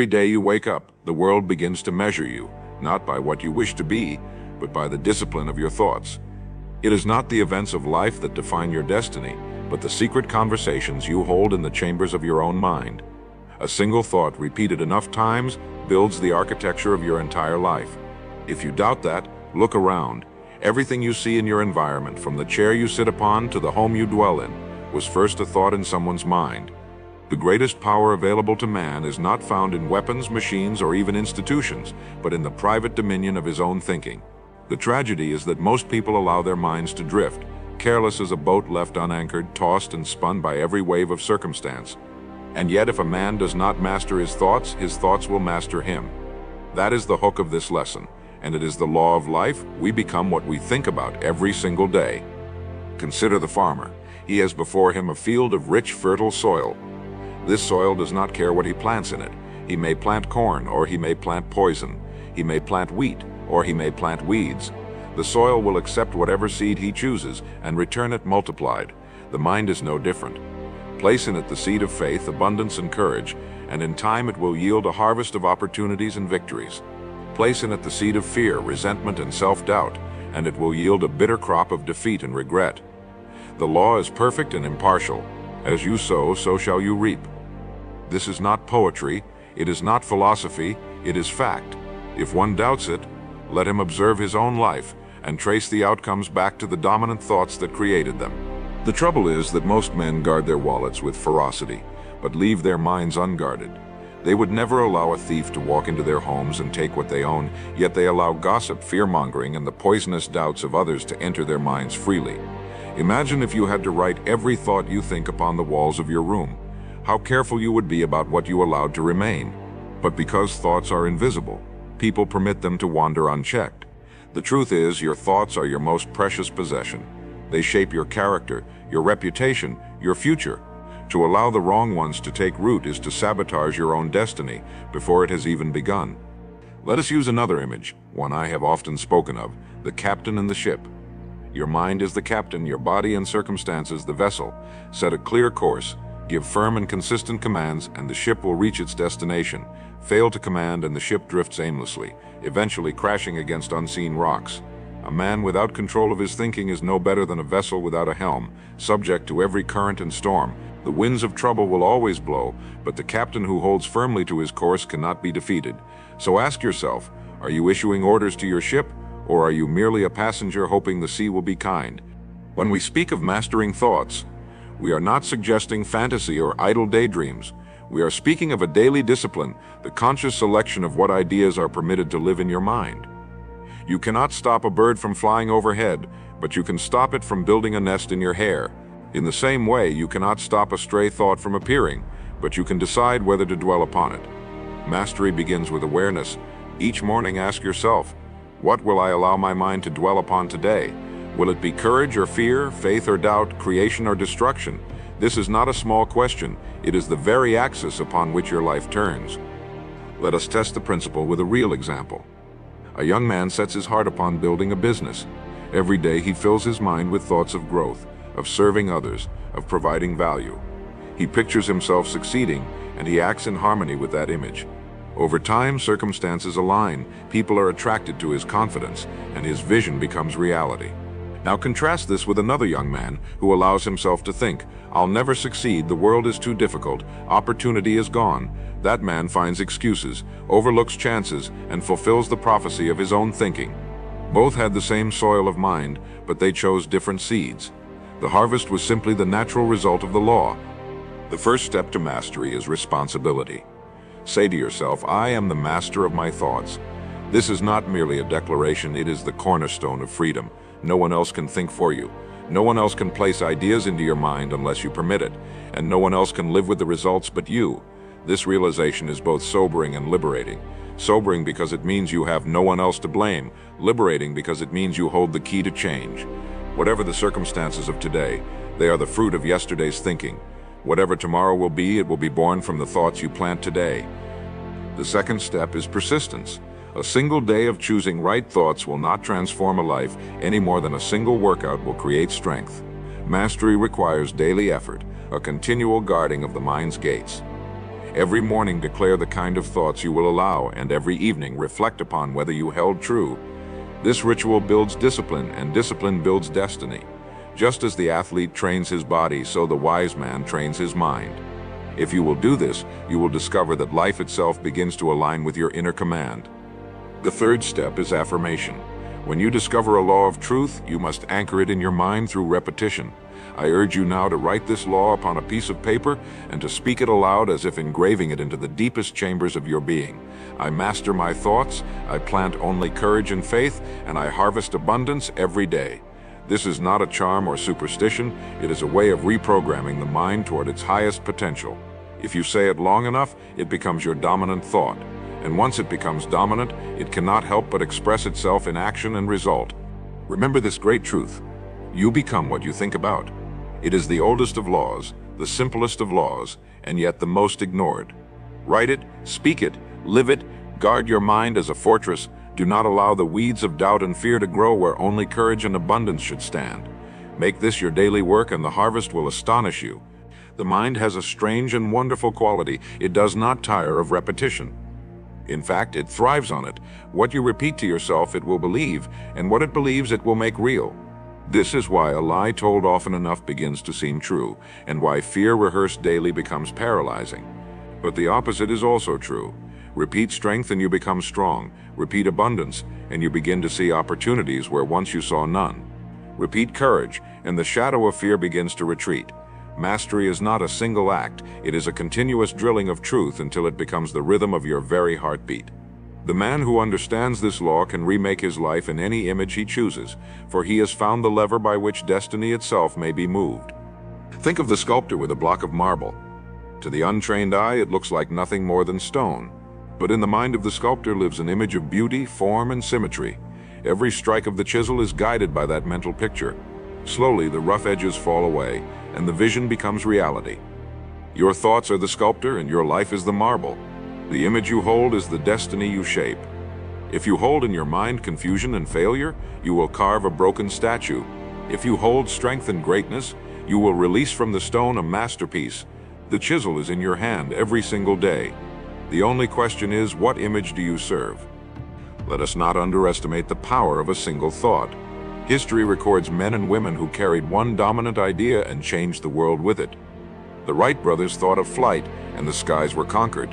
Every day you wake up, the world begins to measure you, not by what you wish to be, but by the discipline of your thoughts. It is not the events of life that define your destiny, but the secret conversations you hold in the chambers of your own mind. A single thought repeated enough times builds the architecture of your entire life. If you doubt that, look around. Everything you see in your environment, from the chair you sit upon to the home you dwell in, was first a thought in someone's mind. The greatest power available to man is not found in weapons, machines, or even institutions, but in the private dominion of his own thinking. The tragedy is that most people allow their minds to drift, careless as a boat left unanchored, tossed and spun by every wave of circumstance. And yet, if a man does not master his thoughts will master him. That is the hook of this lesson, and it is the law of life. We become what we think about every single day. Consider the farmer. He has before him a field of rich, fertile soil. This soil does not care what he plants in it. He may plant corn, or he may plant poison. He may plant wheat, or he may plant weeds. The soil will accept whatever seed he chooses and return it multiplied. The mind is no different. Place in it the seed of faith, abundance, and courage, and in time it will yield a harvest of opportunities and victories. Place in it the seed of fear, resentment, and self-doubt, and it will yield a bitter crop of defeat and regret. The law is perfect and impartial. As you sow, so shall you reap. This is not poetry, it is not philosophy, it is fact. If one doubts it, let him observe his own life and trace the outcomes back to the dominant thoughts that created them. The trouble is that most men guard their wallets with ferocity, but leave their minds unguarded. They would never allow a thief to walk into their homes and take what they own, yet they allow gossip, fear-mongering, and the poisonous doubts of others to enter their minds freely. Imagine if you had to write every thought you think upon the walls of your room. How careful you would be about what you allowed to remain. But because thoughts are invisible, people permit them to wander unchecked. The truth is, your thoughts are your most precious possession. They shape your character, your reputation, your future. To allow the wrong ones to take root is to sabotage your own destiny before it has even begun. Let us use another image, one I have often spoken of, the captain and the ship. Your mind is the captain, your body and circumstances the vessel. Set a clear course, give firm and consistent commands, and the ship will reach its destination. Fail to command and the ship drifts aimlessly, eventually crashing against unseen rocks. A man without control of his thinking is no better than a vessel without a helm, subject to every current and storm. The winds of trouble will always blow, but the captain who holds firmly to his course cannot be defeated. So ask yourself, are you issuing orders to your ship, or are you merely a passenger hoping the sea will be kind? When we speak of mastering thoughts, we are not suggesting fantasy or idle daydreams. We are speaking of a daily discipline, the conscious selection of what ideas are permitted to live in your mind. You cannot stop a bird from flying overhead, but you can stop it from building a nest in your hair. In the same way, you cannot stop a stray thought from appearing, but you can decide whether to dwell upon it. Mastery begins with awareness. Each morning ask yourself, what will I allow my mind to dwell upon today? Will it be courage or fear, faith or doubt, creation or destruction? This is not a small question. It is the very axis upon which your life turns. Let us test the principle with a real example. A young man sets his heart upon building a business. Every day he fills his mind with thoughts of growth, of serving others, of providing value. He pictures himself succeeding, and he acts in harmony with that image. Over time, circumstances align, people are attracted to his confidence, and his vision becomes reality. Now contrast this with another young man who allows himself to think, I'll never succeed, the world is too difficult, opportunity is gone. That man finds excuses, overlooks chances, and fulfills the prophecy of his own thinking. Both had the same soil of mind, but they chose different seeds. The harvest was simply the natural result of the law. The first step to mastery is responsibility. Say to yourself, I am the master of my thoughts. This is not merely a declaration, it is the cornerstone of freedom. No one else can think for you. No one else can place ideas into your mind unless you permit it, and no one else can live with the results but you. This realization is both sobering and liberating. Sobering because it means you have no one else to blame. Liberating because it means you hold the key to change. Whatever the circumstances of today, they are the fruit of yesterday's thinking. Whatever tomorrow will be, it will be born from the thoughts you plant today. The second step is persistence. A single day of choosing right thoughts will not transform a life any more than a single workout will create strength. Mastery requires daily effort, a continual guarding of the mind's gates. Every morning declare the kind of thoughts you will allow, and every evening reflect upon whether you held true. This ritual builds discipline, and discipline builds destiny. Just as the athlete trains his body, so the wise man trains his mind. If you will do this, you will discover that life itself begins to align with your inner command. The third step is affirmation. When you discover a law of truth, you must anchor it in your mind through repetition. I urge you now to write this law upon a piece of paper and to speak it aloud as if engraving it into the deepest chambers of your being. I master my thoughts, I plant only courage and faith, and I harvest abundance every day. This is not a charm or superstition, it is a way of reprogramming the mind toward its highest potential. If you say it long enough, it becomes your dominant thought. And once it becomes dominant, it cannot help but express itself in action and result. Remember this great truth: you become what you think about. It is the oldest of laws, the simplest of laws, and yet the most ignored. Write it, speak it, live it, guard your mind as a fortress. Do not allow the weeds of doubt and fear to grow where only courage and abundance should stand. Make this your daily work and the harvest will astonish you. The mind has a strange and wonderful quality. It does not tire of repetition. In fact, it thrives on it. What you repeat to yourself, it will believe, and what it believes, it will make real. This is why a lie told often enough begins to seem true, and why fear rehearsed daily becomes paralyzing. But the opposite is also true. Repeat strength and you become strong. Repeat abundance, and you begin to see opportunities where once you saw none. Repeat courage, and the shadow of fear begins to retreat. Mastery is not a single act, it is a continuous drilling of truth until it becomes the rhythm of your very heartbeat. The man who understands this law can remake his life in any image he chooses, for he has found the lever by which destiny itself may be moved. Think of the sculptor with a block of marble. To the untrained eye, it looks like nothing more than stone. But in the mind of the sculptor lives an image of beauty, form, and symmetry. Every strike of the chisel is guided by that mental picture. Slowly, the rough edges fall away, and the vision becomes reality. Your thoughts are the sculptor, and your life is the marble. The image you hold is the destiny you shape. If you hold in your mind confusion and failure, you will carve a broken statue. If you hold strength and greatness, you will release from the stone a masterpiece. The chisel is in your hand every single day. The only question is, what image do you serve? Let us not underestimate the power of a single thought. History records men and women who carried one dominant idea and changed the world with it. The Wright brothers thought of flight, and the skies were conquered.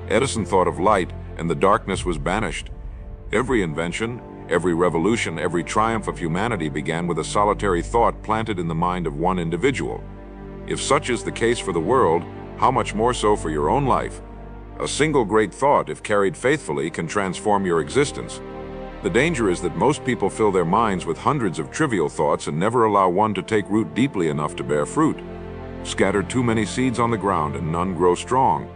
Edison thought of light, and the darkness was banished. Every invention, every revolution, every triumph of humanity began with a solitary thought planted in the mind of one individual. If such is the case for the world, how much more so for your own life? A single great thought, if carried faithfully, can transform your existence. The danger is that most people fill their minds with hundreds of trivial thoughts and never allow one to take root deeply enough to bear fruit. Scatter too many seeds on the ground and none grow strong.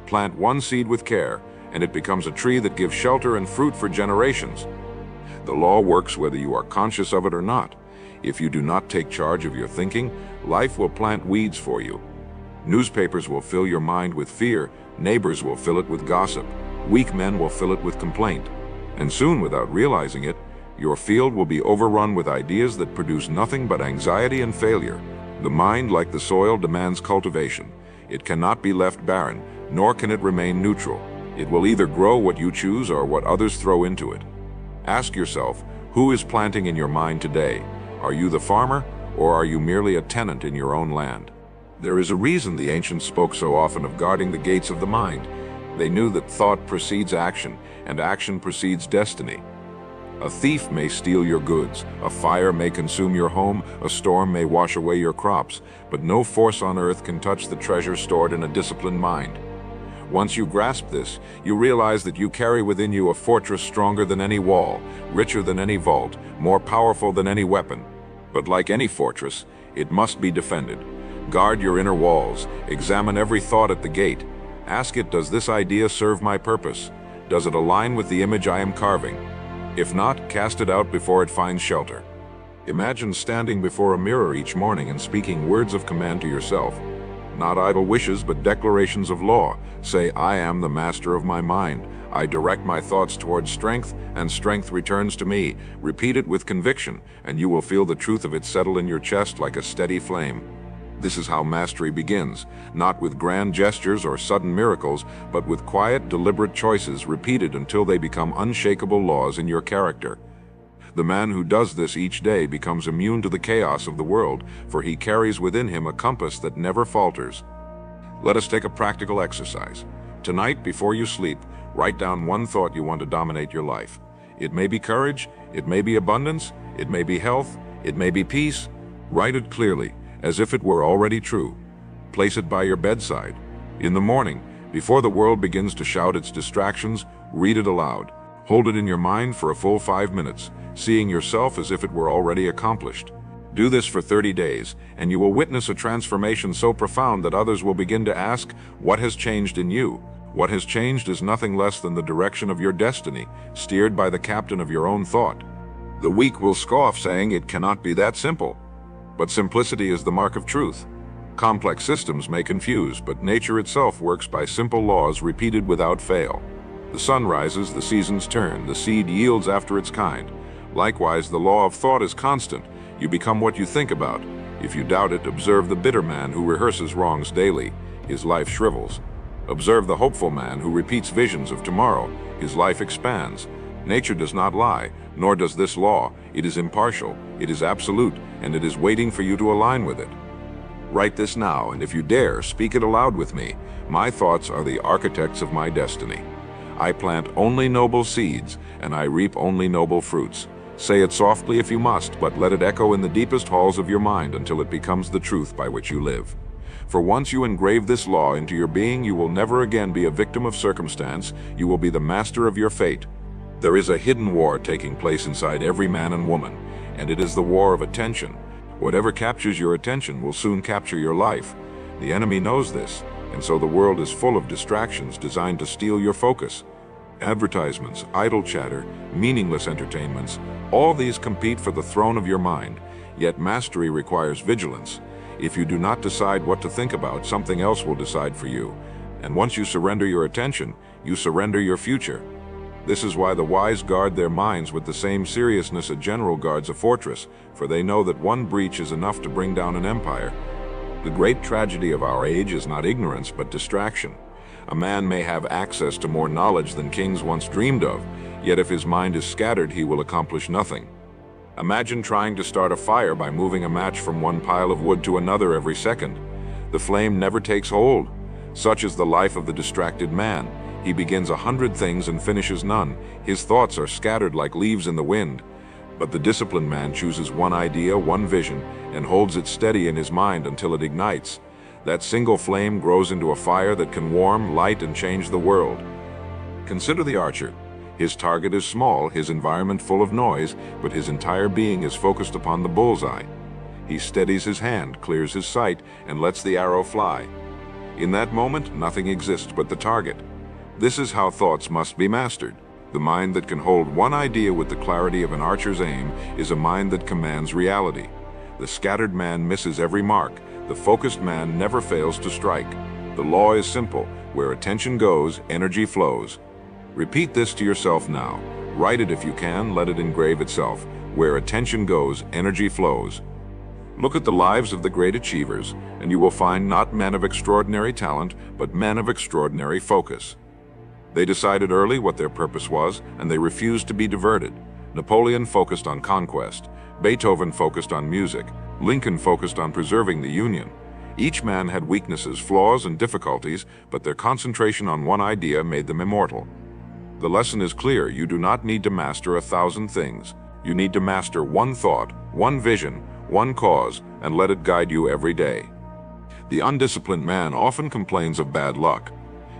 Plant one seed with care, and it becomes a tree that gives shelter and fruit for generations. The law works whether you are conscious of it or not. If you do not take charge of your thinking, life will plant weeds for you. Newspapers will fill your mind with fear, neighbors will fill it with gossip, weak men will fill it with complaint. And soon, without realizing it, your field will be overrun with ideas that produce nothing but anxiety and failure. The mind, like the soil, demands cultivation. It cannot be left barren, nor can it remain neutral. It will either grow what you choose or what others throw into it. Ask yourself, who is planting in your mind today? Are you the farmer, or are you merely a tenant in your own land? There is a reason the ancients spoke so often of guarding the gates of the mind. They knew that thought precedes action, and action precedes destiny. A thief may steal your goods, a fire may consume your home, a storm may wash away your crops, but no force on earth can touch the treasure stored in a disciplined mind. Once you grasp this, you realize that you carry within you a fortress stronger than any wall, richer than any vault, more powerful than any weapon. But like any fortress, it must be defended. Guard your inner walls, examine every thought at the gate. Ask it, does this idea serve my purpose? Does it align with the image I am carving? If not, cast it out before it finds shelter. Imagine standing before a mirror each morning and speaking words of command to yourself. Not idle wishes, but declarations of law. Say, I am the master of my mind. I direct my thoughts towards strength, and strength returns to me. Repeat it with conviction, and you will feel the truth of it settle in your chest like a steady flame. This is how mastery begins, not with grand gestures or sudden miracles, but with quiet, deliberate choices repeated until they become unshakable laws in your character. The man who does this each day becomes immune to the chaos of the world, for he carries within him a compass that never falters. Let us take a practical exercise. Tonight, before you sleep, write down one thought you want to dominate your life. It may be courage, it may be abundance, it may be health, it may be peace. Write it clearly, as if it were already true. Place it by your bedside. In the morning, before the world begins to shout its distractions, read it aloud. Hold it in your mind for a full 5 minutes, seeing yourself as if it were already accomplished. Do this for 30 days, and you will witness a transformation so profound that others will begin to ask, what has changed in you? What has changed is nothing less than the direction of your destiny, steered by the captain of your own thought. The weak will scoff, saying it cannot be that simple. But simplicity is the mark of truth. Complex systems may confuse, but nature itself works by simple laws repeated without fail. The sun rises, the seasons turn, the seed yields after its kind. Likewise, the law of thought is constant. You become what you think about. If you doubt it, observe the bitter man who rehearses wrongs daily. His life shrivels. Observe the hopeful man who repeats visions of tomorrow. His life expands. Nature does not lie, nor does this law. It is impartial, it is absolute, and it is waiting for you to align with it. Write this now, and if you dare, speak it aloud with me. My thoughts are the architects of my destiny. I plant only noble seeds, and I reap only noble fruits. Say it softly if you must, but let it echo in the deepest halls of your mind until it becomes the truth by which you live. For once you engrave this law into your being, you will never again be a victim of circumstance. You will be the master of your fate. There is a hidden war taking place inside every man and woman, and it is the war of attention. Whatever captures your attention will soon capture your life. The enemy knows this, and so the world is full of distractions designed to steal your focus. Advertisements, idle chatter, meaningless entertainments, all these compete for the throne of your mind, yet mastery requires vigilance. If you do not decide what to think about, something else will decide for you. And once you surrender your attention, you surrender your future. This is why the wise guard their minds with the same seriousness a general guards a fortress, for they know that one breach is enough to bring down an empire. The great tragedy of our age is not ignorance, but distraction. A man may have access to more knowledge than kings once dreamed of, yet if his mind is scattered, he will accomplish nothing. Imagine trying to start a fire by moving a match from one pile of wood to another every second. The flame never takes hold. Such is the life of the distracted man. He begins 100 things and finishes none. His thoughts are scattered like leaves in the wind. But the disciplined man chooses one idea, one vision, and holds it steady in his mind until it ignites. That single flame grows into a fire that can warm, light, and change the world. Consider the archer. His target is small, his environment full of noise, but his entire being is focused upon the bullseye. He steadies his hand, clears his sight, and lets the arrow fly. In that moment, nothing exists but the target. This is how thoughts must be mastered. The mind that can hold one idea with the clarity of an archer's aim is a mind that commands reality. The scattered man misses every mark. The focused man never fails to strike. The law is simple. Where attention goes, energy flows. Repeat this to yourself now. Write it if you can, let it engrave itself. Where attention goes, energy flows. Look at the lives of the great achievers, and you will find not men of extraordinary talent, but men of extraordinary focus. They decided early what their purpose was, and they refused to be diverted. Napoleon focused on conquest. Beethoven focused on music. Lincoln focused on preserving the Union. Each man had weaknesses, flaws, and difficulties, but their concentration on one idea made them immortal. The lesson is clear. You do not need to master 1,000 things. You need to master one thought, one vision, one cause, and let it guide you every day. The undisciplined man often complains of bad luck.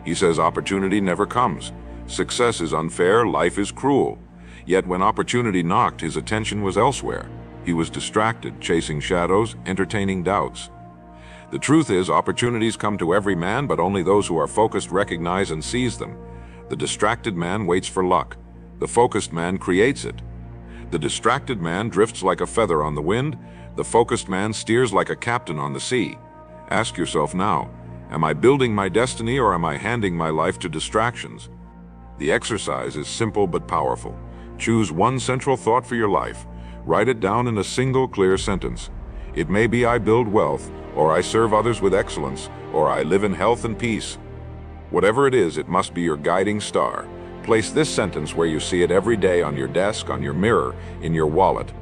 He says opportunity never comes. Success is unfair, life is cruel. Yet when opportunity knocked, his attention was elsewhere. He was distracted, chasing shadows, entertaining doubts. The truth is, opportunities come to every man, but only those who are focused recognize and seize them. The distracted man waits for luck. The focused man creates it. The distracted man drifts like a feather on the wind. The focused man steers like a captain on the sea. Ask yourself now, am I building my destiny or am I handing my life to distractions? The exercise is simple but powerful. Choose one central thought for your life. Write it down in a single clear sentence. It may be I build wealth, or I serve others with excellence, or I live in health and peace. Whatever it is, it must be your guiding star. Place this sentence where you see it every day, on your desk, on your mirror, in your wallet.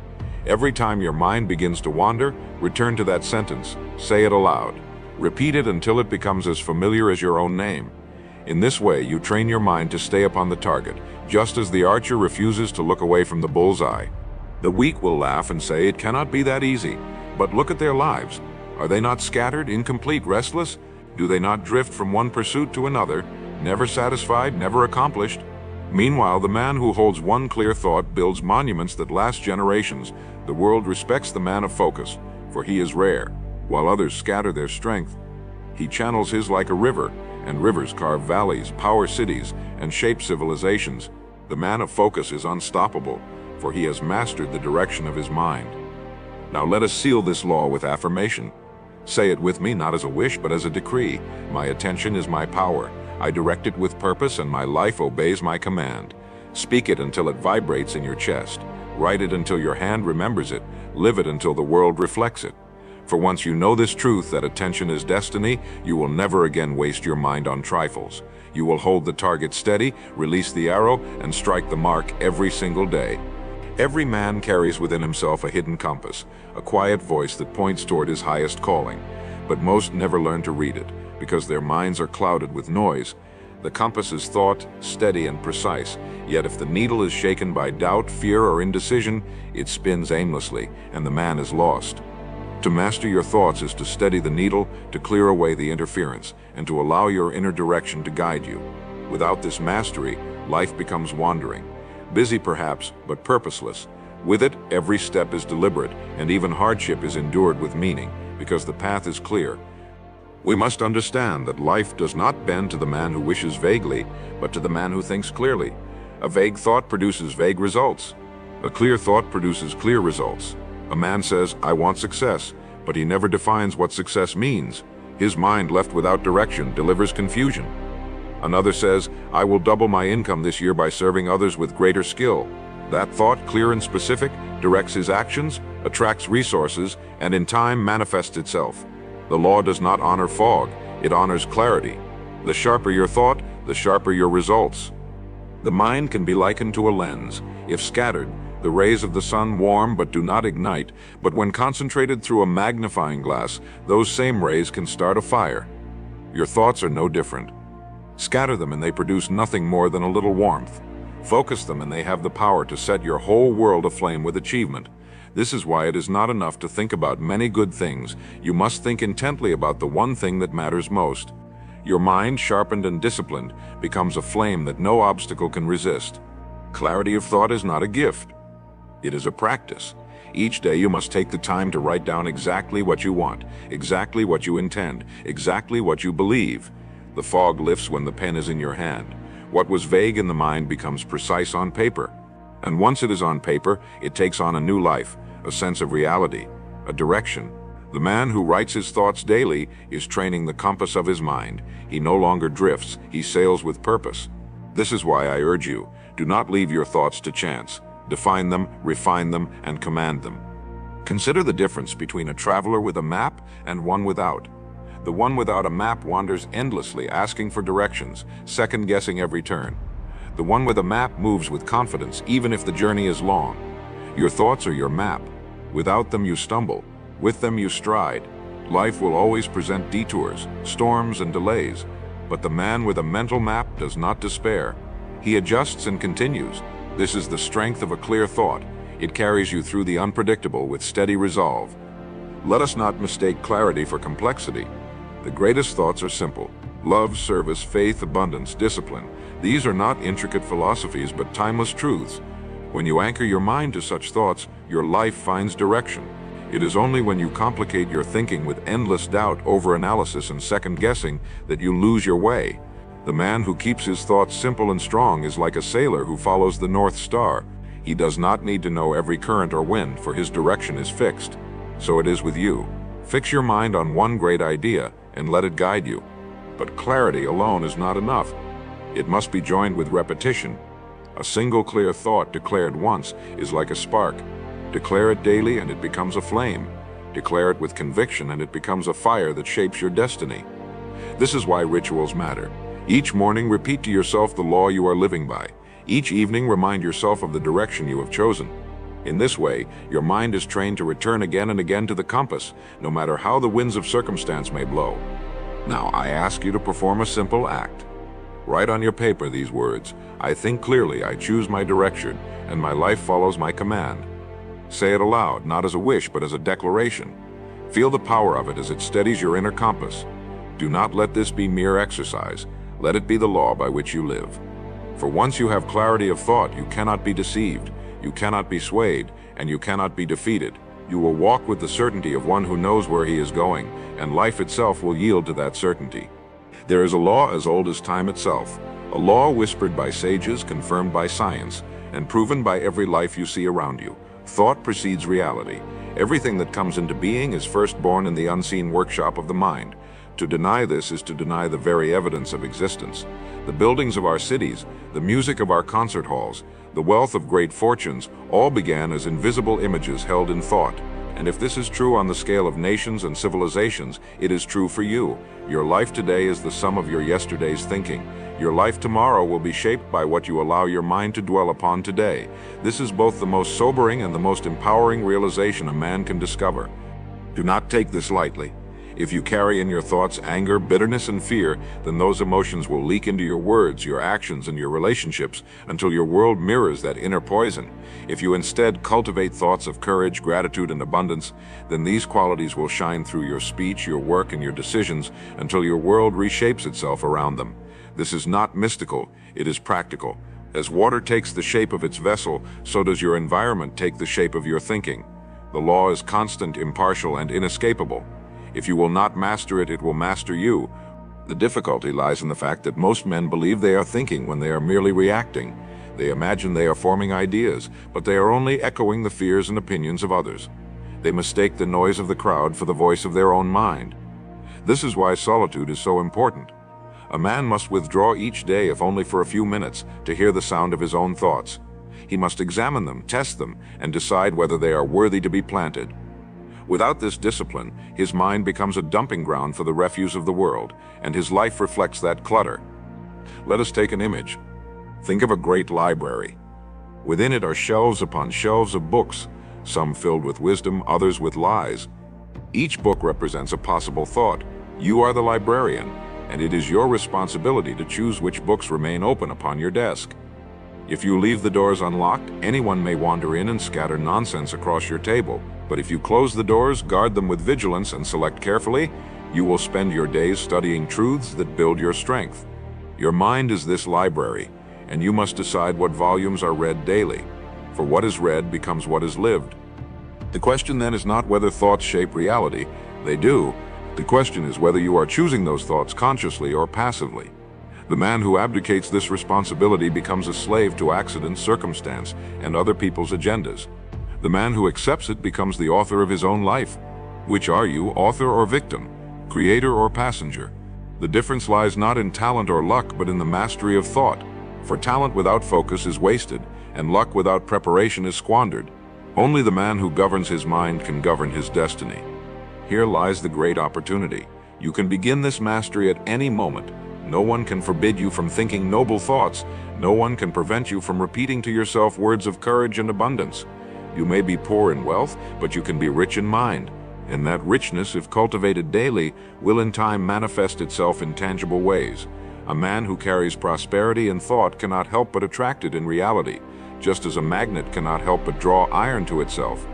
Every time your mind begins to wander, return to that sentence. Say it aloud. Repeat it until it becomes as familiar as your own name. In this way, you train your mind to stay upon the target, just as the archer refuses to look away from the bullseye. The weak will laugh and say it cannot be that easy. But look at their lives. Are they not scattered, incomplete, restless? Do they not drift from one pursuit to another, never satisfied, never accomplished? Meanwhile, the man who holds one clear thought builds monuments that last generations. The world respects the man of focus, for he is rare. While others scatter their strength, he channels his like a river, and rivers carve valleys, power cities, and shape civilizations. The man of focus is unstoppable, for he has mastered the direction of his mind. Now let us seal this law with affirmation. Say it with me, not as a wish, but as a decree. My attention is my power. I direct it with purpose, and my life obeys my command. Speak it until it vibrates in your chest. Write it until your hand remembers it. Live it until the world reflects it. For once you know this truth, that attention is destiny, you will never again waste your mind on trifles. You will hold the target steady, release the arrow, and strike the mark every single day. Every man carries within himself a hidden compass, a quiet voice that points toward his highest calling. But most never learn to read it, because their minds are clouded with noise. The compass is thought, steady and precise, yet if the needle is shaken by doubt, fear, or indecision, it spins aimlessly, and the man is lost. To master your thoughts is to steady the needle, to clear away the interference, and to allow your inner direction to guide you. Without this mastery, life becomes wandering. Busy perhaps, but purposeless. With it, every step is deliberate, and even hardship is endured with meaning, because the path is clear. We must understand that life does not bend to the man who wishes vaguely, but to the man who thinks clearly. A vague thought produces vague results. A clear thought produces clear results. A man says, I want success, but he never defines what success means. His mind, left without direction, delivers confusion. Another says, I will double my income this year by serving others with greater skill. That thought, clear and specific, directs his actions, attracts resources, and in time manifests itself. The law does not honor fog, it honors clarity. The sharper your thought, the sharper your results. The mind can be likened to a lens. If scattered, the rays of the sun warm but do not ignite, but when concentrated through a magnifying glass, those same rays can start a fire. Your thoughts are no different. Scatter them and they produce nothing more than a little warmth. Focus them and they have the power to set your whole world aflame with achievement. This is why it is not enough to think about many good things. You must think intently about the one thing that matters most. Your mind, sharpened and disciplined, becomes a flame that no obstacle can resist. Clarity of thought is not a gift. It is a practice. Each day you must take the time to write down exactly what you want, exactly what you intend, exactly what you believe. The fog lifts when the pen is in your hand. What was vague in the mind becomes precise on paper. And once it is on paper, it takes on a new life, a sense of reality, a direction. The man who writes his thoughts daily is training the compass of his mind. He no longer drifts, he sails with purpose. This is why I urge you, do not leave your thoughts to chance. Define them, refine them, and command them. Consider the difference between a traveler with a map and one without. The one without a map wanders endlessly, asking for directions, second-guessing every turn. The one with a map moves with confidence, even if the journey is long. Your thoughts are your map. Without them you stumble. With them you stride. Life will always present detours, storms, and delays. But the man with a mental map does not despair. He adjusts and continues. This is the strength of a clear thought. It carries you through the unpredictable with steady resolve. Let us not mistake clarity for complexity. The greatest thoughts are simple. Love, service, faith, abundance, discipline. These are not intricate philosophies, but timeless truths. When you anchor your mind to such thoughts, your life finds direction. It is only when you complicate your thinking with endless doubt, overanalysis, and second-guessing that you lose your way. The man who keeps his thoughts simple and strong is like a sailor who follows the North Star. He does not need to know every current or wind, for his direction is fixed. So it is with you. Fix your mind on one great idea and let it guide you. But clarity alone is not enough. It must be joined with repetition. A single clear thought declared once is like a spark. Declare it daily and it becomes a flame. Declare it with conviction, and it becomes a fire that shapes your destiny. This is why rituals matter. Each morning, repeat to yourself the law you are living by. Each evening, remind yourself of the direction you have chosen. In this way, your mind is trained to return again and again to the compass, no matter how the winds of circumstance may blow. Now, I ask you to perform a simple act. Write on your paper these words: I think clearly, I choose my direction, and my life follows my command. Say it aloud, not as a wish, but as a declaration. Feel the power of it as it steadies your inner compass. Do not let this be mere exercise. Let it be the law by which you live. For once you have clarity of thought, you cannot be deceived, you cannot be swayed, and you cannot be defeated. You will walk with the certainty of one who knows where he is going, and life itself will yield to that certainty. There is a law as old as time itself, a law whispered by sages, confirmed by science, and proven by every life you see around you. Thought precedes reality. Everything that comes into being is first born in the unseen workshop of the mind. To deny this is to deny the very evidence of existence. The buildings of our cities, the music of our concert halls, the wealth of great fortunes, all began as invisible images held in thought. And if this is true on the scale of nations and civilizations, it is true for you. Your life today is the sum of your yesterday's thinking. Your life tomorrow will be shaped by what you allow your mind to dwell upon today. This is both the most sobering and the most empowering realization a man can discover. Do not take this lightly. If you carry in your thoughts anger, bitterness, and fear, then those emotions will leak into your words, your actions, and your relationships until your world mirrors that inner poison. If you instead cultivate thoughts of courage, gratitude, and abundance, then these qualities will shine through your speech, your work, and your decisions until your world reshapes itself around them. This is not mystical, it is practical. As water takes the shape of its vessel, so does your environment take the shape of your thinking. The law is constant, impartial, and inescapable. If you will not master it, it will master you. The difficulty lies in the fact that most men believe they are thinking when they are merely reacting. They imagine they are forming ideas, but they are only echoing the fears and opinions of others. They mistake the noise of the crowd for the voice of their own mind. This is why solitude is so important. A man must withdraw each day, if only for a few minutes, to hear the sound of his own thoughts. He must examine them, test them, and decide whether they are worthy to be planted. Without this discipline, his mind becomes a dumping ground for the refuse of the world, and his life reflects that clutter. Let us take an image. Think of a great library. Within it are shelves upon shelves of books, some filled with wisdom, others with lies. Each book represents a possible thought. You are the librarian, and it is your responsibility to choose which books remain open upon your desk. If you leave the doors unlocked, anyone may wander in and scatter nonsense across your table. But if you close the doors, guard them with vigilance, and select carefully, you will spend your days studying truths that build your strength. Your mind is this library, and you must decide what volumes are read daily. For what is read becomes what is lived. The question then is not whether thoughts shape reality. They do. The question is whether you are choosing those thoughts consciously or passively. The man who abdicates this responsibility becomes a slave to accident, circumstance, and other people's agendas. The man who accepts it becomes the author of his own life. Which are you, author or victim, creator or passenger? The difference lies not in talent or luck, but in the mastery of thought. For talent without focus is wasted, and luck without preparation is squandered. Only the man who governs his mind can govern his destiny. Here lies the great opportunity. You can begin this mastery at any moment. No one can forbid you from thinking noble thoughts. No one can prevent you from repeating to yourself words of courage and abundance. You may be poor in wealth, but you can be rich in mind. And that richness, if cultivated daily, will in time manifest itself in tangible ways. A man who carries prosperity in thought cannot help but attract it in reality, just as a magnet cannot help but draw iron to itself.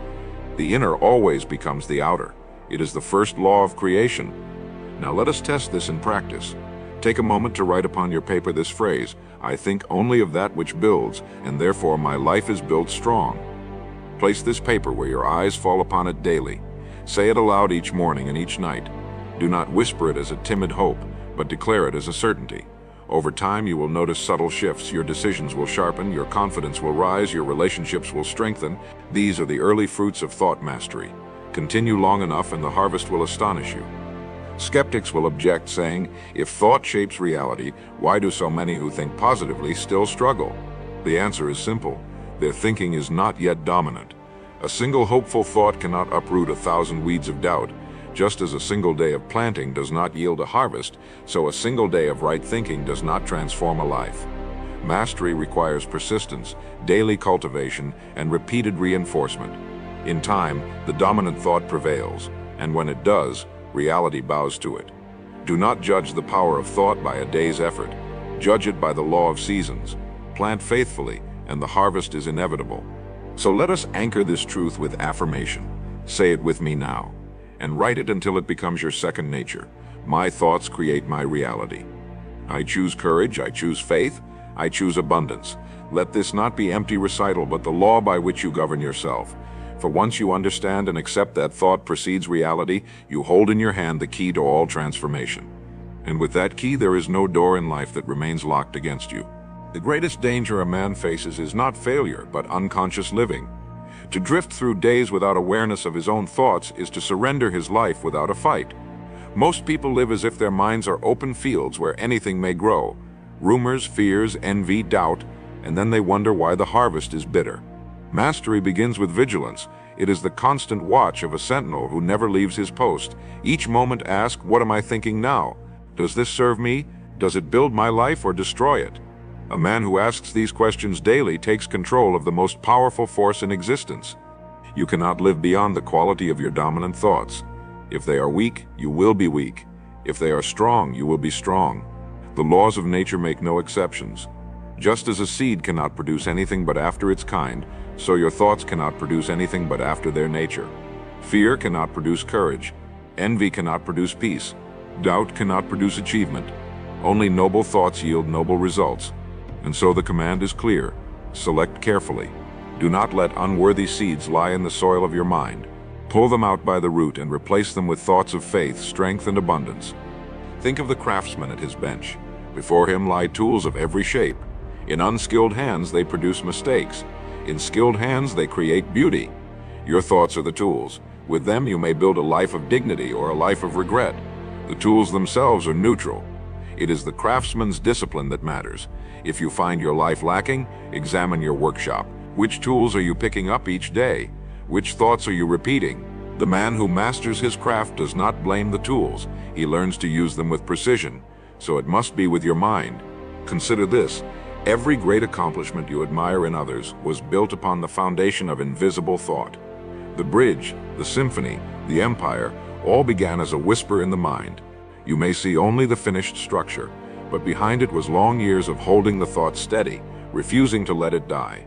The inner always becomes the outer. It is the first law of creation. Now let us test this in practice. Take a moment to write upon your paper this phrase: I think only of that which builds, and therefore my life is built strong. Place this paper where your eyes fall upon it daily. Say it aloud each morning and each night. Do not whisper it as a timid hope, but declare it as a certainty. Over time, you will notice subtle shifts. Your decisions will sharpen, your confidence will rise, your relationships will strengthen. These are the early fruits of thought mastery. Continue long enough and the harvest will astonish you. Skeptics will object, saying, if thought shapes reality, why do so many who think positively still struggle? The answer is simple. Their thinking is not yet dominant. A single hopeful thought cannot uproot 1,000 weeds of doubt. Just as a single day of planting does not yield a harvest, so a single day of right thinking does not transform a life. Mastery requires persistence, daily cultivation, and repeated reinforcement. In time, the dominant thought prevails, and when it does, reality bows to it. Do not judge the power of thought by a day's effort. Judge it by the law of seasons. Plant faithfully, and the harvest is inevitable. So let us anchor this truth with affirmation. Say it with me now, and write it until it becomes your second nature. My thoughts create my reality. I choose courage, I choose faith, I choose abundance. Let this not be empty recital, but the law by which you govern yourself. For once you understand and accept that thought precedes reality, you hold in your hand the key to all transformation. And with that key, there is no door in life that remains locked against you. The greatest danger a man faces is not failure, but unconscious living. To drift through days without awareness of his own thoughts is to surrender his life without a fight. Most people live as if their minds are open fields where anything may grow. Rumors, fears, envy, doubt, and then they wonder why the harvest is bitter. Mastery begins with vigilance. It is the constant watch of a sentinel who never leaves his post. Each moment ask, what am I thinking now? Does this serve me? Does it build my life or destroy it? A man who asks these questions daily takes control of the most powerful force in existence. You cannot live beyond the quality of your dominant thoughts. If they are weak, you will be weak. If they are strong, you will be strong. The laws of nature make no exceptions. Just as a seed cannot produce anything but after its kind, so your thoughts cannot produce anything but after their nature. Fear cannot produce courage. Envy cannot produce peace. Doubt cannot produce achievement. Only noble thoughts yield noble results. And so the command is clear. Select carefully. Do not let unworthy seeds lie in the soil of your mind. Pull them out by the root and replace them with thoughts of faith, strength, and abundance. Think of the craftsman at his bench. Before him lie tools of every shape. In unskilled hands, they produce mistakes. In skilled hands, they create beauty. Your thoughts are the tools. With them, you may build a life of dignity or a life of regret. The tools themselves are neutral. It is the craftsman's discipline that matters. If you find your life lacking, examine your workshop. Which tools are you picking up each day? Which thoughts are you repeating? The man who masters his craft does not blame the tools. He learns to use them with precision. So it must be with your mind. Consider this. Every great accomplishment you admire in others was built upon the foundation of invisible thought. The bridge, the symphony, the empire, all began as a whisper in the mind. You may see only the finished structure, but behind it was long years of holding the thought steady, refusing to let it die.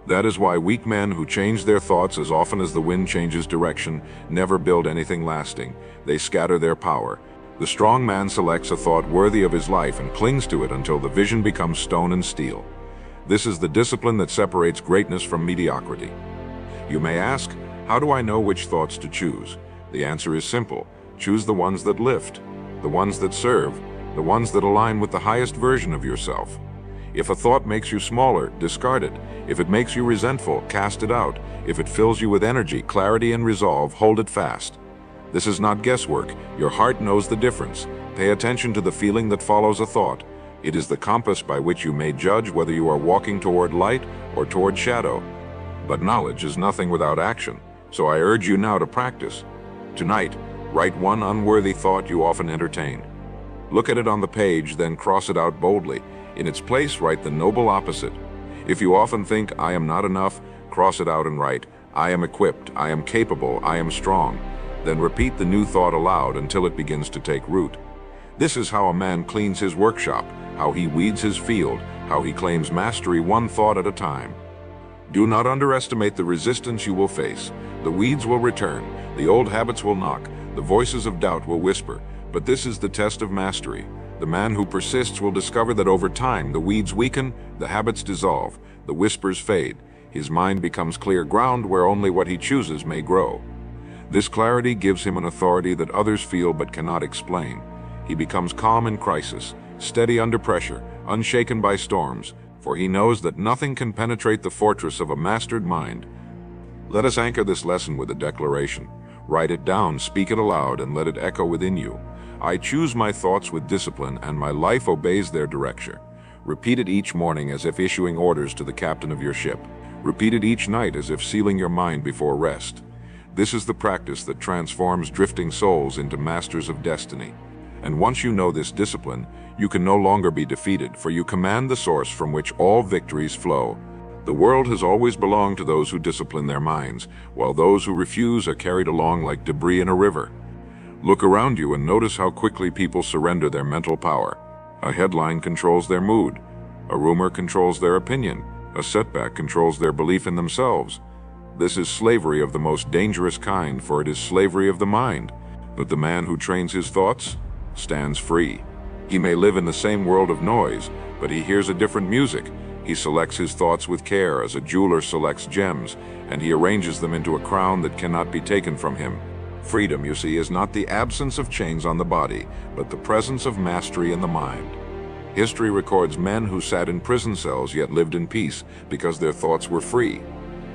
That is why weak men who change their thoughts as often as the wind changes direction never build anything lasting. They scatter their power. The strong man selects a thought worthy of his life and clings to it until the vision becomes stone and steel. This is the discipline that separates greatness from mediocrity. You may ask, how do I know which thoughts to choose? The answer is simple. Choose the ones that lift, the ones that serve, the ones that align with the highest version of yourself. If a thought makes you smaller, discard it. If it makes you resentful, cast it out. If it fills you with energy, clarity, and resolve, hold it fast. This is not guesswork. Your heart knows the difference. Pay attention to the feeling that follows a thought. It is the compass by which you may judge whether you are walking toward light or toward shadow. But knowledge is nothing without action, so I urge you now to practice. Tonight, write one unworthy thought you often entertain. Look at it on the page, then cross it out boldly. In its place, write the noble opposite. If you often think, I am not enough, cross it out and write, I am equipped, I am capable, I am strong. Then repeat the new thought aloud until it begins to take root. This is how a man cleans his workshop, how he weeds his field, how he claims mastery one thought at a time. Do not underestimate the resistance you will face. The weeds will return, the old habits will knock, the voices of doubt will whisper, but this is the test of mastery. The man who persists will discover that over time the weeds weaken, the habits dissolve, the whispers fade. His mind becomes clear ground where only what he chooses may grow. This clarity gives him an authority that others feel but cannot explain. He becomes calm in crisis, steady under pressure, unshaken by storms, for he knows that nothing can penetrate the fortress of a mastered mind. Let us anchor this lesson with a declaration. Write it down, speak it aloud, and let it echo within you. I choose my thoughts with discipline, and my life obeys their direction. Repeat it each morning as if issuing orders to the captain of your ship. Repeat it each night as if sealing your mind before rest. This is the practice that transforms drifting souls into masters of destiny. And once you know this discipline, you can no longer be defeated, for you command the source from which all victories flow. The world has always belonged to those who discipline their minds, while those who refuse are carried along like debris in a river. Look around you and notice how quickly people surrender their mental power. A headline controls their mood. A rumor controls their opinion. A setback controls their belief in themselves. This is slavery of the most dangerous kind, for it is slavery of the mind. But the man who trains his thoughts stands free. He may live in the same world of noise, but he hears a different music. He selects his thoughts with care as a jeweler selects gems, and he arranges them into a crown that cannot be taken from him. Freedom, you see, is not the absence of chains on the body, but the presence of mastery in the mind. History records men who sat in prison cells yet lived in peace because their thoughts were free.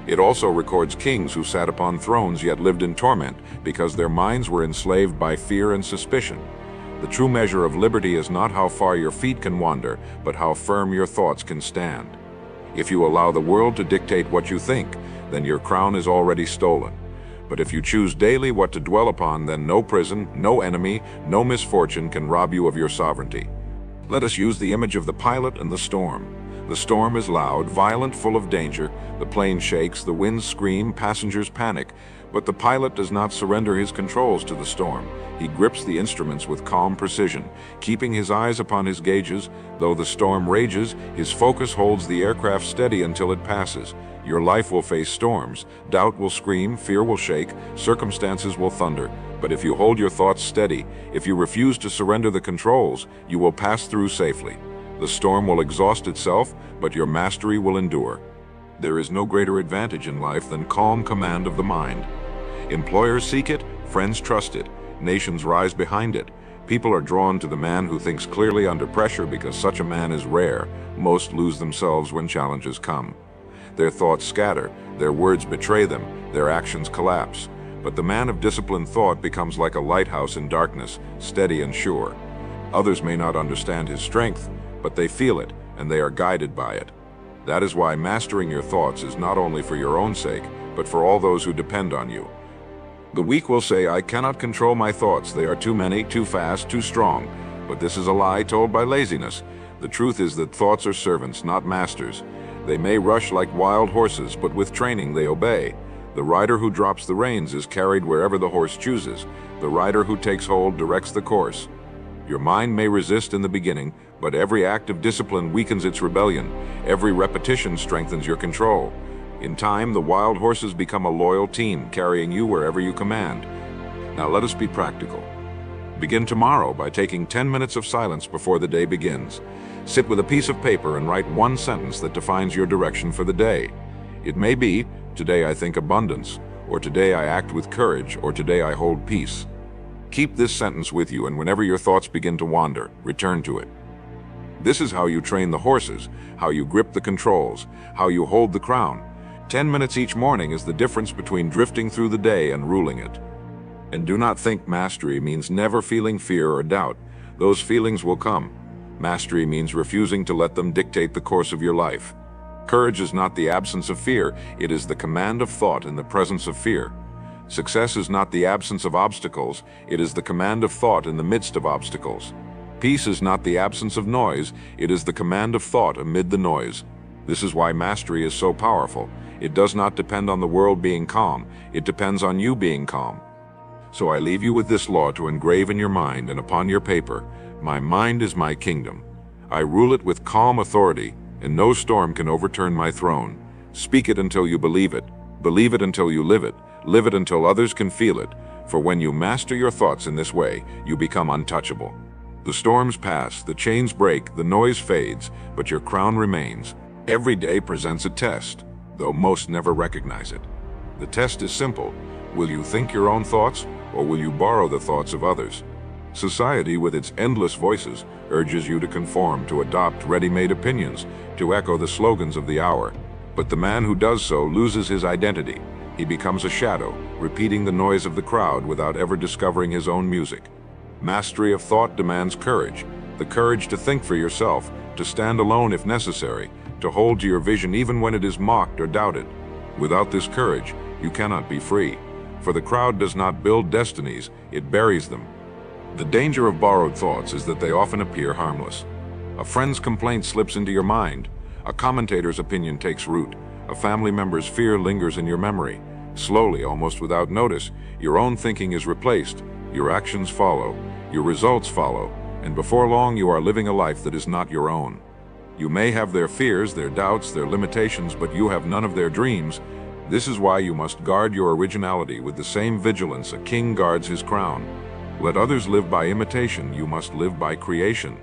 It also records kings who sat upon thrones yet lived in torment because their minds were enslaved by fear and suspicion. The true measure of liberty is not how far your feet can wander, but how firm your thoughts can stand. If you allow the world to dictate what you think, then your crown is already stolen. But if you choose daily what to dwell upon, then no prison, no enemy, no misfortune can rob you of your sovereignty. Let us use the image of the pilot and the storm. The storm is loud, violent, full of danger. The plane shakes, the winds scream, passengers panic. But the pilot does not surrender his controls to the storm. He grips the instruments with calm precision, keeping his eyes upon his gauges. Though the storm rages, his focus holds the aircraft steady until it passes. Your life will face storms. Doubt will scream, fear will shake, circumstances will thunder. But if you hold your thoughts steady, if you refuse to surrender the controls, you will pass through safely. The storm will exhaust itself, but your mastery will endure. There is no greater advantage in life than calm command of the mind. Employers seek it, friends trust it, nations rise behind it. People are drawn to the man who thinks clearly under pressure because such a man is rare. Most lose themselves when challenges come. Their thoughts scatter, their words betray them, their actions collapse. But the man of disciplined thought becomes like a lighthouse in darkness, steady and sure. Others may not understand his strength, but they feel it, and they are guided by it. That is why mastering your thoughts is not only for your own sake, but for all those who depend on you. The weak will say, "I cannot control my thoughts. They are too many, too fast, too strong." But this is a lie told by laziness. The truth is that thoughts are servants, not masters. They may rush like wild horses, but with training they obey. The rider who drops the reins is carried wherever the horse chooses. The rider who takes hold directs the course. Your mind may resist in the beginning, but every act of discipline weakens its rebellion. Every repetition strengthens your control. In time, the wild horses become a loyal team, carrying you wherever you command. Now let us be practical. Begin tomorrow by taking 10 minutes of silence before the day begins. Sit with a piece of paper and write one sentence that defines your direction for the day. It may be, "Today I think abundance," or "Today I act with courage," or "Today I hold peace." Keep this sentence with you, and whenever your thoughts begin to wander, return to it. This is how you train the horses, how you grip the controls, how you hold the crown. 10 minutes each morning is the difference between drifting through the day and ruling it. And do not think mastery means never feeling fear or doubt. Those feelings will come. Mastery means refusing to let them dictate the course of your life. Courage is not the absence of fear, it is the command of thought in the presence of fear. Success is not the absence of obstacles, it is the command of thought in the midst of obstacles. Peace is not the absence of noise, it is the command of thought amid the noise. This is why mastery is so powerful. It does not depend on the world being calm, it depends on you being calm. So I leave you with this law to engrave in your mind and upon your paper: my mind is my kingdom. I rule it with calm authority, and no storm can overturn my throne. Speak it until you believe it until you live it until others can feel it, for when you master your thoughts in this way, you become untouchable. The storms pass, the chains break, the noise fades, but your crown remains. Every day presents a test, though most never recognize it. The test is simple. Will you think your own thoughts, or will you borrow the thoughts of others? Society, with its endless voices, urges you to conform, to adopt ready-made opinions, to echo the slogans of the hour. But the man who does so loses his identity. He becomes a shadow, repeating the noise of the crowd without ever discovering his own music. Mastery of thought demands courage. the courage to think for yourself, to stand alone if necessary, to hold to your vision even when it is mocked or doubted. Without this courage, you cannot be free. For the crowd does not build destinies, it buries them. The danger of borrowed thoughts is that they often appear harmless. A friend's complaint slips into your mind. A commentator's opinion takes root. A family member's fear lingers in your memory. Slowly, almost without notice, your own thinking is replaced. Your actions follow. Your results follow. And before long, you are living a life that is not your own. You may have their fears, their doubts, their limitations, but you have none of their dreams. This is why you must guard your originality with the same vigilance a king guards his crown. Let others live by imitation, you must live by creation.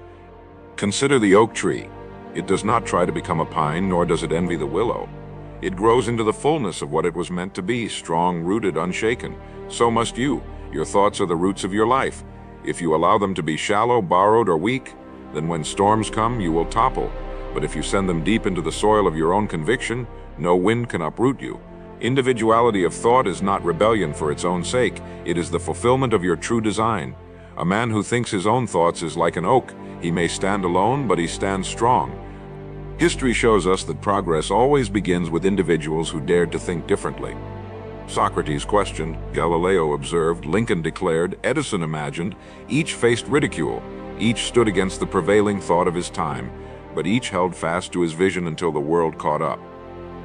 Consider the oak tree. It does not try to become a pine, nor does it envy the willow. It grows into the fullness of what it was meant to be, strong, rooted, unshaken. So must you. Your thoughts are the roots of your life. If you allow them to be shallow, borrowed, or weak, then when storms come, you will topple. But if you send them deep into the soil of your own conviction, no wind can uproot you. Individuality of thought is not rebellion for its own sake. It is the fulfillment of your true design. A man who thinks his own thoughts is like an oak. He may stand alone, but he stands strong. History shows us that progress always begins with individuals who dared to think differently. Socrates questioned, Galileo observed, Lincoln declared, Edison imagined. Each faced ridicule. Each stood against the prevailing thought of his time, but each held fast to his vision until the world caught up.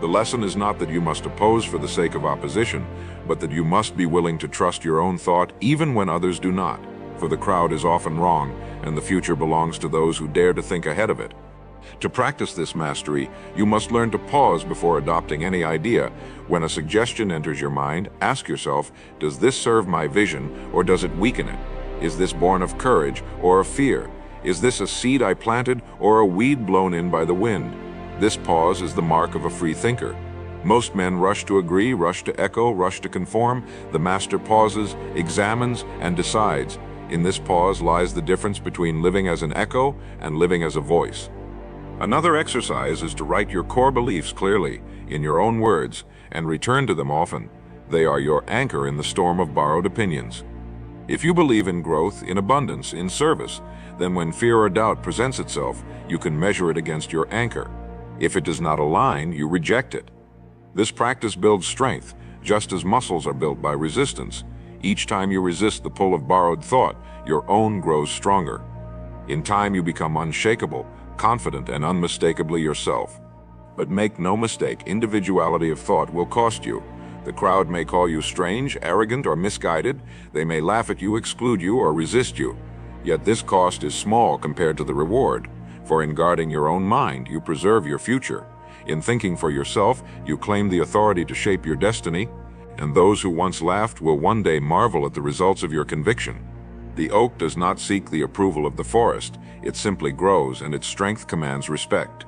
The lesson is not that you must oppose for the sake of opposition, but that you must be willing to trust your own thought even when others do not, for the crowd is often wrong, and the future belongs to those who dare to think ahead of it. To practice this mastery, you must learn to pause before adopting any idea. When a suggestion enters your mind, ask yourself, does this serve my vision, or does it weaken it? Is this born of courage or of fear? Is this a seed I planted or a weed blown in by the wind? This pause is the mark of a free thinker. Most men rush to agree, rush to echo, rush to conform. The master pauses, examines, and decides. In this pause lies the difference between living as an echo and living as a voice. Another exercise is to write your core beliefs clearly, in your own words, and return to them often. They are your anchor in the storm of borrowed opinions. If you believe in growth, in abundance, in service, then when fear or doubt presents itself, you can measure it against your anchor. If it does not align, you reject it. This practice builds strength, just as muscles are built by resistance. Each time you resist the pull of borrowed thought, your own grows stronger. In time, you become unshakable, confident, and unmistakably yourself. But make no mistake, individuality of thought will cost you. The crowd may call you strange, arrogant, or misguided. They may laugh at you, exclude you, or resist you. Yet this cost is small compared to the reward. For in guarding your own mind, you preserve your future. In thinking for yourself, you claim the authority to shape your destiny, and those who once laughed will one day marvel at the results of your conviction. The oak does not seek the approval of the forest. It simply grows, and its strength commands respect.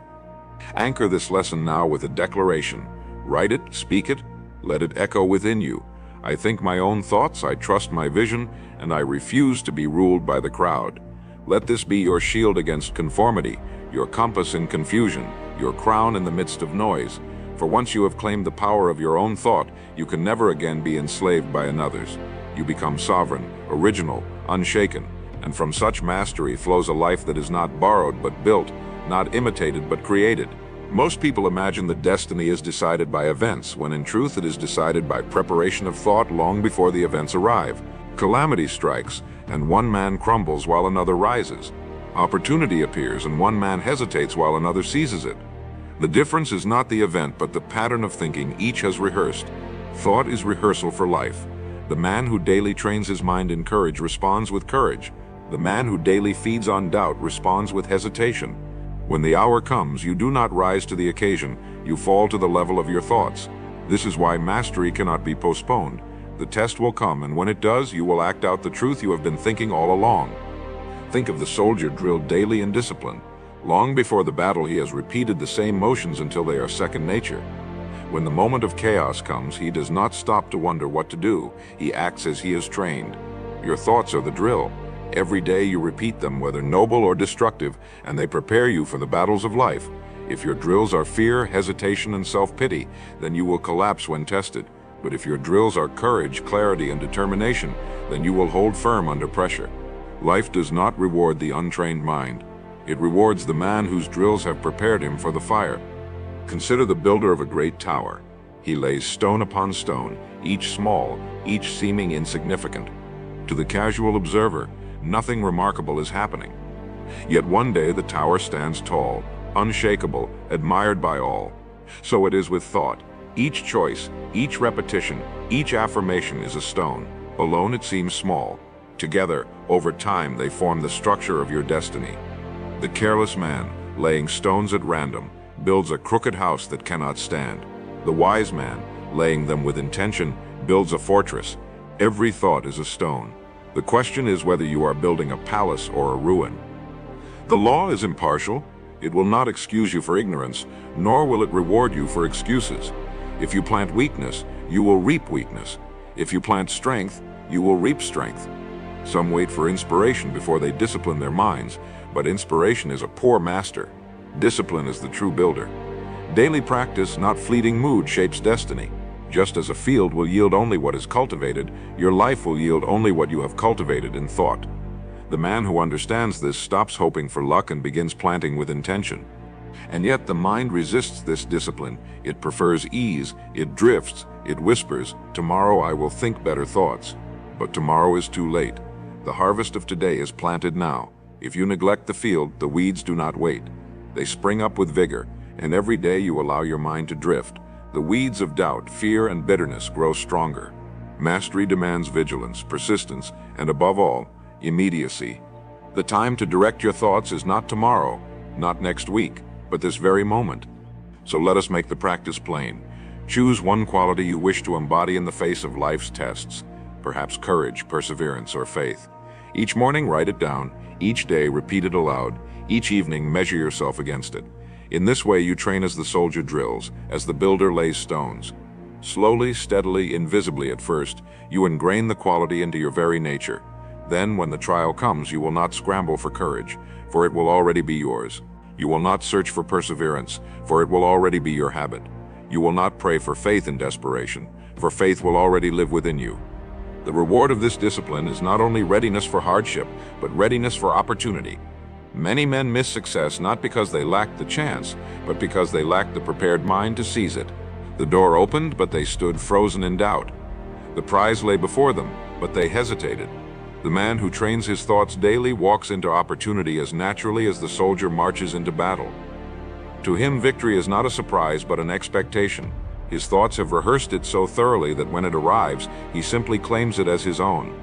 Anchor this lesson now with a declaration. Write it, speak it, let it echo within you. I think my own thoughts, I trust my vision, and I refuse to be ruled by the crowd. Let this be your shield against conformity, your compass in confusion, your crown in the midst of noise. For once you have claimed the power of your own thought, you can never again be enslaved by another's. You become sovereign, original, unshaken, and from such mastery flows a life that is not borrowed but built, not imitated but created. Most people imagine that destiny is decided by events, when in truth it is decided by preparation of thought long before the events arrive. Calamity strikes, and one man crumbles while another rises. Opportunity appears, and one man hesitates while another seizes it. The difference is not the event, but the pattern of thinking each has rehearsed. Thought is rehearsal for life. The man who daily trains his mind in courage responds with courage. The man who daily feeds on doubt responds with hesitation. When the hour comes, you do not rise to the occasion, you fall to the level of your thoughts. This is why mastery cannot be postponed. The test will come, and when it does, you will act out the truth you have been thinking all along. Think of the soldier drilled daily in discipline. Long before the battle, he has repeated the same motions until they are second nature. When the moment of chaos comes, he does not stop to wonder what to do. He acts as he is trained. Your thoughts are the drill. Every day you repeat them, whether noble or destructive, and they prepare you for the battles of life. If your drills are fear, hesitation, and self-pity, then you will collapse when tested. But if your drills are courage, clarity, and determination, then you will hold firm under pressure. Life does not reward the untrained mind. It rewards the man whose drills have prepared him for the fire. Consider the builder of a great tower. He lays stone upon stone, each small, each seeming insignificant. To the casual observer, nothing remarkable is happening. Yet one day the tower stands tall, unshakable, admired by all. So it is with thought. Each choice, each repetition, each affirmation is a stone. Alone it seems small. Together, over time, they form the structure of your destiny. The careless man, laying stones at random, builds a crooked house that cannot stand. The wise man, laying them with intention, builds a fortress. Every thought is a stone. The question is whether you are building a palace or a ruin. The law is impartial. It will not excuse you for ignorance, nor will it reward you for excuses. If you plant weakness, you will reap weakness. If you plant strength, you will reap strength. Some wait for inspiration before they discipline their minds, but inspiration is a poor master. Discipline is the true builder. Daily practice, not fleeting mood, shapes destiny. Just as a field will yield only what is cultivated, your life will yield only what you have cultivated in thought. The man who understands this stops hoping for luck and begins planting with intention. And yet the mind resists this discipline. It prefers ease, it drifts, it whispers, "Tomorrow I will think better thoughts." But tomorrow is too late. The harvest of today is planted now. If you neglect the field, the weeds do not wait. They spring up with vigor, and every day you allow your mind to drift. The weeds of doubt, fear, and bitterness grow stronger. Mastery demands vigilance, persistence, and above all, immediacy. The time to direct your thoughts is not tomorrow, not next week, but this very moment. So let us make the practice plain. Choose one quality you wish to embody in the face of life's tests, perhaps courage, perseverance, or faith. Each morning, write it down. Each day, repeat it aloud. Each evening, measure yourself against it. In this way, you train as the soldier drills, as the builder lays stones. Slowly, steadily, invisibly at first, you ingrain the quality into your very nature. Then, when the trial comes, you will not scramble for courage, for it will already be yours. You will not search for perseverance, for it will already be your habit. You will not pray for faith in desperation, for faith will already live within you. The reward of this discipline is not only readiness for hardship, but readiness for opportunity. Many men miss success not because they lacked the chance, but because they lacked the prepared mind to seize it. The door opened, but they stood frozen in doubt. The prize lay before them, but they hesitated. The man who trains his thoughts daily walks into opportunity as naturally as the soldier marches into battle. To him, victory is not a surprise, but an expectation. His thoughts have rehearsed it so thoroughly that when it arrives, he simply claims it as his own.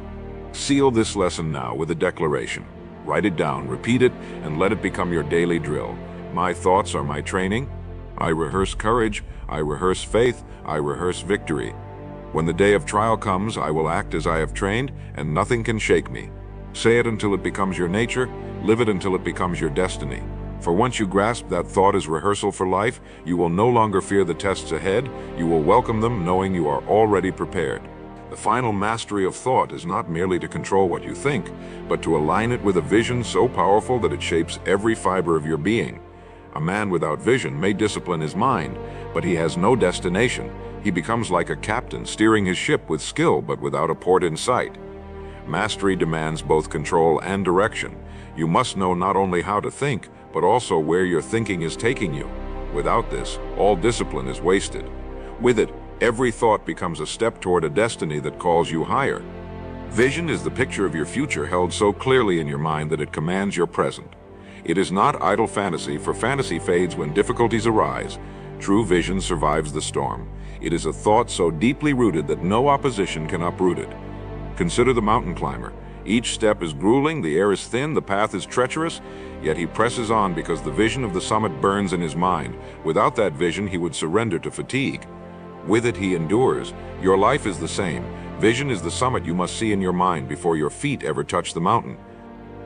Seal this lesson now with a declaration. Write it down, repeat it, and let it become your daily drill. My thoughts are my training. I rehearse courage, I rehearse faith, I rehearse victory. When the day of trial comes, I will act as I have trained, and nothing can shake me. Say it until it becomes your nature, live it until it becomes your destiny. For once you grasp that thought as rehearsal for life, you will no longer fear the tests ahead, you will welcome them knowing you are already prepared. The final mastery of thought is not merely to control what you think, but to align it with a vision so powerful that it shapes every fiber of your being. A man without vision may discipline his mind, but he has no destination. He becomes like a captain steering his ship with skill but without a port in sight. Mastery demands both control and direction. You must know not only how to think, but also where your thinking is taking you. Without this, all discipline is wasted. With it, every thought becomes a step toward a destiny that calls you higher. Vision is the picture of your future held so clearly in your mind that it commands your present. It is not idle fantasy, for fantasy fades when difficulties arise. True vision survives the storm. It is a thought so deeply rooted that no opposition can uproot it. Consider the mountain climber. Each step is grueling, the air is thin, the path is treacherous, yet he presses on because the vision of the summit burns in his mind. Without that vision, he would surrender to fatigue. With it, he endures. Your life is the same. Vision is the summit you must see in your mind before your feet ever touch the mountain.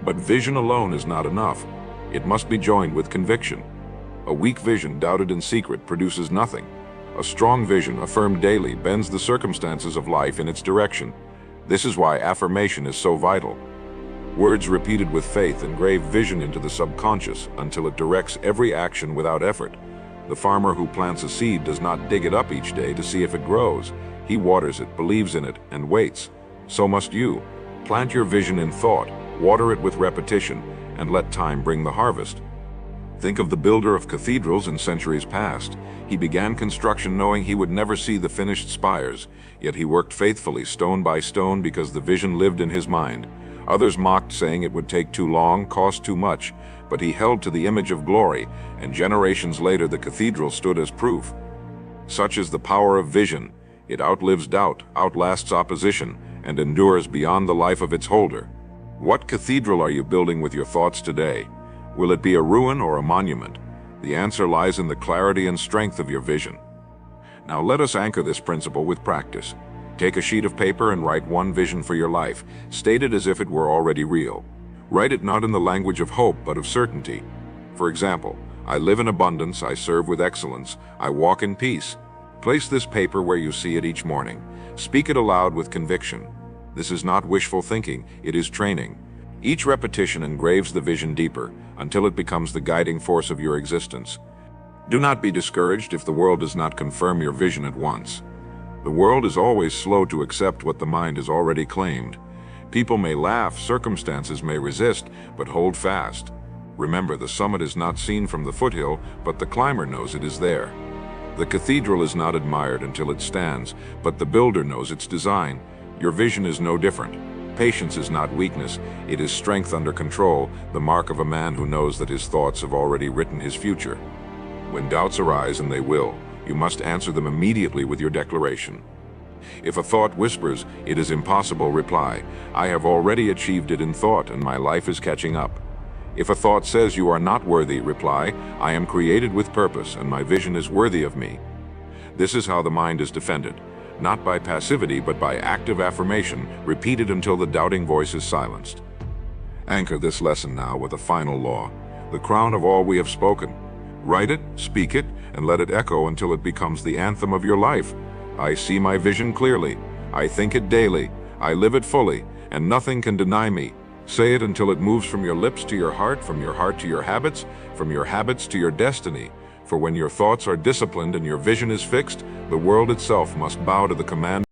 But vision alone is not enough. It must be joined with conviction. A weak vision, doubted in secret, produces nothing. A strong vision, affirmed daily, bends the circumstances of life in its direction. This is why affirmation is so vital. Words repeated with faith engrave vision into the subconscious until it directs every action without effort. The farmer who plants a seed does not dig it up each day to see if it grows. He waters it, believes in it, and waits. So must you. Plant your vision in thought. water it with repetition, and let time bring the harvest. Think of the builder of cathedrals in centuries past. He began construction knowing he would never see the finished spires, yet he worked faithfully stone by stone because the vision lived in his mind. Others mocked, saying it would take too long, cost too much, but he held to the image of glory, and generations later the cathedral stood as proof. Such is the power of vision. It outlives doubt, outlasts opposition, and endures beyond the life of its holder. What cathedral are you building with your thoughts today? Will it be a ruin or a monument? The answer lies in the clarity and strength of your vision. Now let us anchor this principle with practice. Take a sheet of paper and write one vision for your life, state it as if it were already real. Write it not in the language of hope, but of certainty. For example, I live in abundance, I serve with excellence, I walk in peace. Place this paper where you see it each morning. Speak it aloud with conviction. This is not wishful thinking, it is training. Each repetition engraves the vision deeper, until it becomes the guiding force of your existence. Do not be discouraged if the world does not confirm your vision at once. The world is always slow to accept what the mind has already claimed. People may laugh, circumstances may resist, but hold fast. Remember, the summit is not seen from the foothill, but the climber knows it is there. The cathedral is not admired until it stands, but the builder knows its design. Your vision is no different. Patience is not weakness, it is strength under control, the mark of a man who knows that his thoughts have already written his future. When doubts arise, and they will, you must answer them immediately with your declaration. If a thought whispers, "It is impossible," reply, "I have already achieved it in thought, and my life is catching up." If a thought says you are not worthy, reply, "I am created with purpose, and my vision is worthy of me." This is how the mind is defended. Not by passivity, but by active affirmation, repeated until the doubting voice is silenced. Anchor this lesson now with a final law, the crown of all we have spoken. Write it, speak it, and let it echo until it becomes the anthem of your life. I see my vision clearly. I think it daily. I live it fully, and nothing can deny me. Say it until it moves from your lips to your heart, from your heart to your habits, from your habits to your destiny. For when your thoughts are disciplined and your vision is fixed, the world itself must bow to the command